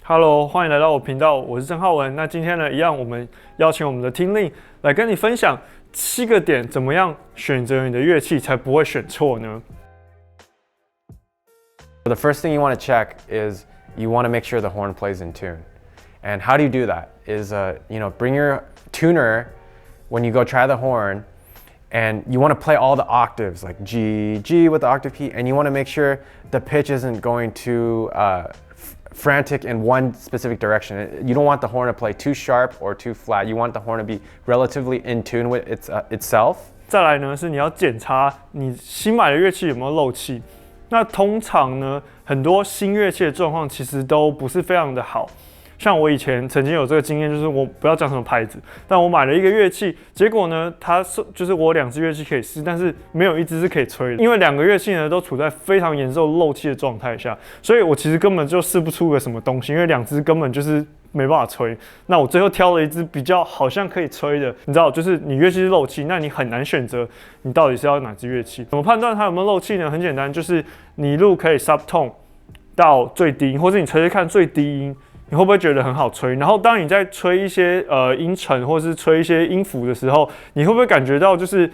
Hello， 欢迎来到我频道，我是郑浩文。那今天呢，一样我们邀请我们的听令来跟你分享7个点，怎么样选择你的乐器才不会选错呢？ The first thing you want to check is you want to make sure the horn plays in tune. And how do you do that? Is bring your tuner when you go try the horn, and you want to play all the octaves like G, G with the octave key, and you want to make sure the pitch isn't going too frantic in one specific direction. You don't want the horn to play too sharp or too flat. You want the horn to be relatively in tune with itself. 再来呢，是你要检查你新买的乐器有没有漏气。那通常呢，很多新乐器的状况其实都不是非常的好。像我以前曾经有这个经验，就是我不要讲什么牌子，但我买了一个乐器，结果呢，它就是我2支乐器可以试，但是没有1支是可以吹的，因为2个乐器呢都处在非常严重漏气的状态下，所以我其实根本就试不出个什么东西，因为2支根本就是没办法吹。那我最后挑了1支比较好像可以吹的，你知道，就是你乐器是漏气，那你很难选择你到底是要哪支乐器。怎么判断它有没有漏气呢？很简单，就是你一路可以 subtone 到最低音，或者你吹吹看最低音。你会不会觉得很好吹？然后当你在吹一些音程或是吹一些音符的时候，你会不会感觉到就是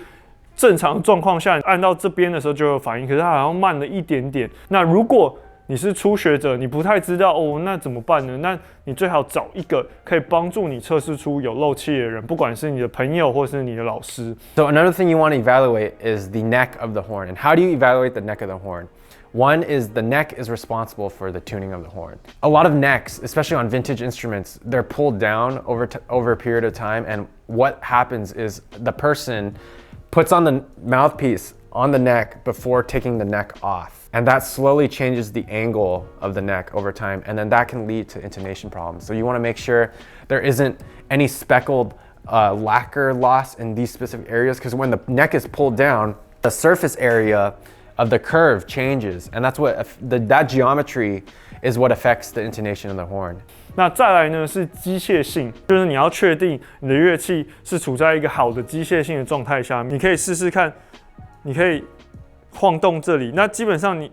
正常状况下按到这边的时候就有反应，可是它好像慢了一点点。那如果你是初学者，你不太知道那怎么办呢？那你最好找一个可以帮助你测试出有漏气的人，不管是你的朋友或是你的老师。So another thing you want to evaluate is the neck of the horn. And how do you evaluate the neck of the horn? One is the neck is responsible for the tuning of the horn. A lot of necks, especially on vintage instruments, they're pulled down over a period of time, and what happens is the person puts on the mouthpiece on the neck before taking the neck off. And that slowly changes the angle of the neck over time, and then that can lead to intonation problems. So you want to make sure there isn't any speckled lacquer loss in these specific areas, because when the neck is pulled down, the surface area of the curve changes, and that's what that geometry is what affects the intonation of the horn. 那再来呢是机械性，就是你要确定你的乐器是处在一个好的机械性的状态下，你可以试试看，你可以晃动这里。那基本上你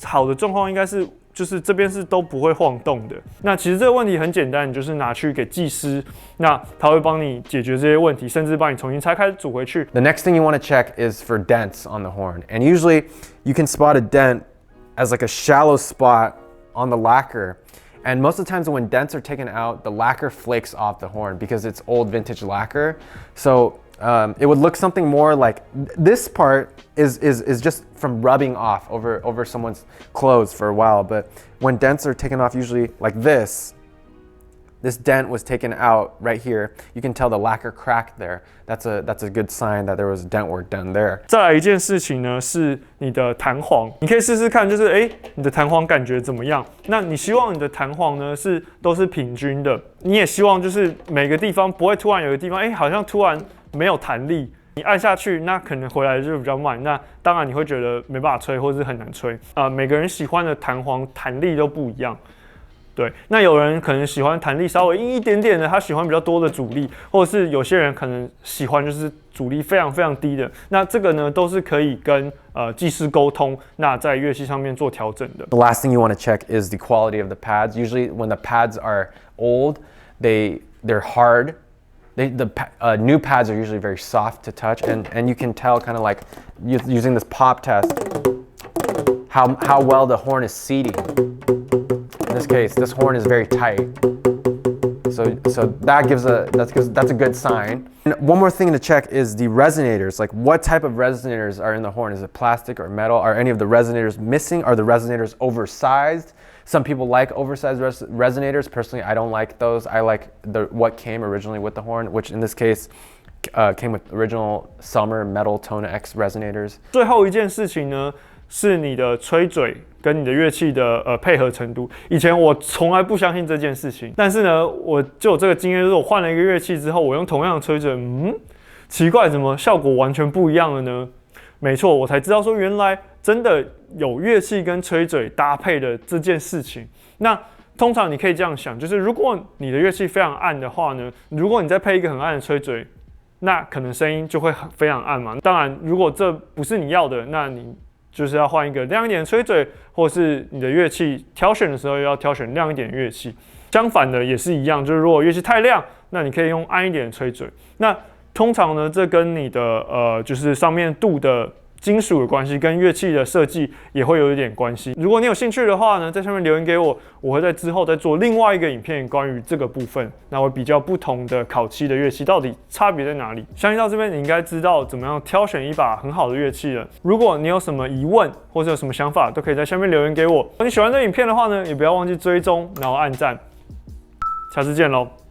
好的状况应该是就是这边是都不会晃动的。那其实这个问题很简单，你就是拿去给技师，那他会帮你解决这些问题，甚至帮你重新拆开组回去。The next thing you want to check is for dents on the horn, and usually you can spot a dent as like a shallow spot on the lacquer. And most of the times when dents are taken out, the lacquer flakes off the horn because it's old vintage lacquer. So it would look something more like this part is just from rubbing off over someone's clothes for a while. But when dents are taken off, usually like this dent was taken out right here. You can tell the lacquer cracked there. That's a good sign that there was dent work done there. 再来一件事情呢，是你的弹簧，你可以试试看，就是你的弹簧感觉怎么样？那你希望你的弹簧呢都是平均的，你也希望就是每个地方不会突然有个地方好像突然没有弹力，你按下去，那可能回来就比较慢，那当然你会觉得没办法吹，或是很难吹。每个人喜欢的弹簧弹力都不一样。对，那有人可能喜欢弹力稍微硬一点点的，他喜欢比较多的阻力，或者是有些人可能喜欢就是阻力非常非常低的。那这个呢，都是可以跟技师沟通，那在乐器上面做调整的。The last thing you want to check is the quality of the pads. Usually, when the pads are old, they're hard. New pads are usually very soft to touch, and you can tell kind of like using this pop test how well the horn is seating. In this case, this horn is very tight, so that's a good sign. And one more thing to check is the resonators. Like, what type of resonators are in the horn? Is it plastic or metal? Are any of the resonators missing? Are the resonators oversized? Some people like oversized resonators. Personally, I don't like those. I like what came originally with the horn, which in this case came with original Summer metal Tone X resonators. 最后一件事情呢，是你的吹嘴跟你的乐器的配合程度。以前我从来不相信这件事情，但是呢，我就有这个经验，就是我换了一个乐器之后，我用同样的吹嘴，奇怪，怎么效果完全不一样了呢？没错，我才知道说原来真的有乐器跟吹嘴搭配的这件事情。那通常你可以这样想，就是如果你的乐器非常暗的话呢，如果你再配一个很暗的吹嘴，那可能声音就会非常暗嘛。当然，如果这不是你要的，那你就是要换一个亮一点的吹嘴，或是你的乐器挑选的时候要挑选亮一点的乐器。相反的也是一样，就是如果乐器太亮，那你可以用暗一点的吹嘴。那通常呢，这跟你的就是上面镀的金属有关系，跟乐器的设计也会有一点关系。如果你有兴趣的话呢，在下面留言给我，我会在之后再做另外一个影片关于这个部分，那会比较不同的烤漆的乐器到底差别在哪里。相信到这边你应该知道怎么样挑选一把很好的乐器了。如果你有什么疑问或者有什么想法，都可以在下面留言给我。如果你喜欢这影片的话呢，也不要忘记追踪，然后按赞。下次见喽。